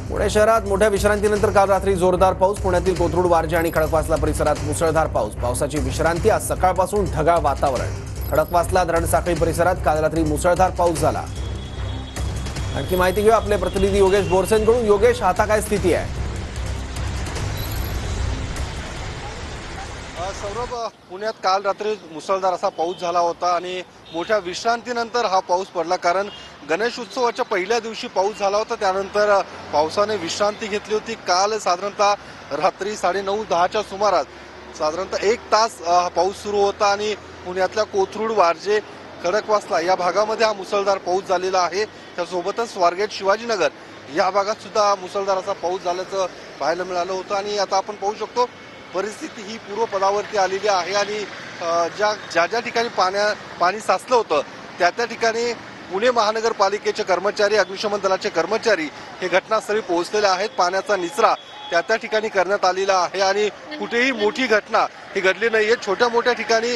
पुणे शहरात मोठ्या विश्रांतीनंतर काल रात्री जोरदार पाऊस. पुण्यातील कोथरूड, वारजे आणि खडकवासला परिसरात मुसळधार पाऊस. पावसाची विश्रांती. आज सकाळपासून ढगाळ वातावरण. खडकवासला धरण साखळी परिसरात काल रात्री मुसळधार पाऊस झाला. आणखी माहिती घेऊ आपले प्रतिनिधी योगेश बोरसेंकडून. योगेश, आता काय स्थिती आहे? सौरभ, पुण्यात काल रात्री मुसळधार असा पाऊस झाला होता आणि मोठ्या विश्रांतीनंतर हा पाऊस पडला. कारण गणेश उत्सवाच्या पहिल्या दिवशी पाऊस झाला होता, त्यानंतर पावसाने विश्रांती घेतली होती. काल साधारणतः रात्री 9:30-10च्या सुमारास साधारणतः 1 तास पाऊस सुरू होता आणि पुण्यातल्या कोथरूड, वारजे, खडकवासला या भागामध्ये हा मुसळधार पाऊस झालेला आहे. त्यासोबतच स्वारगेट, शिवाजीनगर या भागात सुद्धा मुसळधार असा पाऊस झाल्याचं पाहायला मिळालं होतं. आणि आता आपण पाहू शकतो परिस्थिती ही पूर्वपदावरती आलेली आहे आणि ज्या ठिकाणी पाणी साचलं होतं त्या ठिकाणी पुणे महानगरपालिकेचे कर्मचारी, अग्निशमन दलाचे कर्मचारी हे घटनास्थळी पोहोचलेले आहेत. पाण्याचा निचरा त्या ठिकाणी करण्यात आलेला आहे आणि कुठेही मोठी घटना ही घडली नाहीये. छोट्या मोठ्या ठिकाणी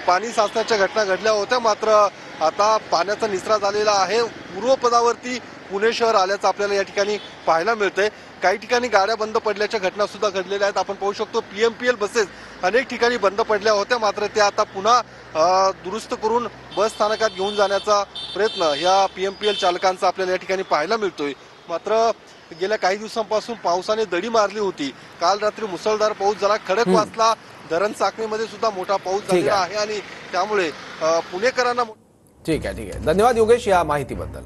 पाणी साचण्याच्या घटना घडल्या होत्या, मात्र आता पाण्याचा निचरा झालेला आहे. पूर्वपदावरती पुणे शहर आल्याचं आपल्याला या ठिकाणी पाहायला मिळतंय. काही ठिकाणी गाड्या बंद पडल्याच्या घटना सुद्धा घडलेल्या आहेत. आपण पाहू शकतो PMPL बसेस अनेक ठिकाणी बंद पडल्या होत्या, मात्र त्या आता पुन्हा दुरुस्त करून बस स्थानकात घेऊन जाण्याचा प्रयत्न या PMPL चालकांचा आपल्याला या ठिकाणी पाहायला मिळतोय. मात्र गेल्या काही दिवसांपासून पावसाने दडी मारली होती. काल रात्री मुसळधार पाऊस झाला. खडकवासला धरण साखळीमध्ये सुद्धा मोठा पाऊस झालेला आहे आणि त्यामुळे पुणेकरांना ठीक आहे. धन्यवाद योगेश या माहितीबद्दल.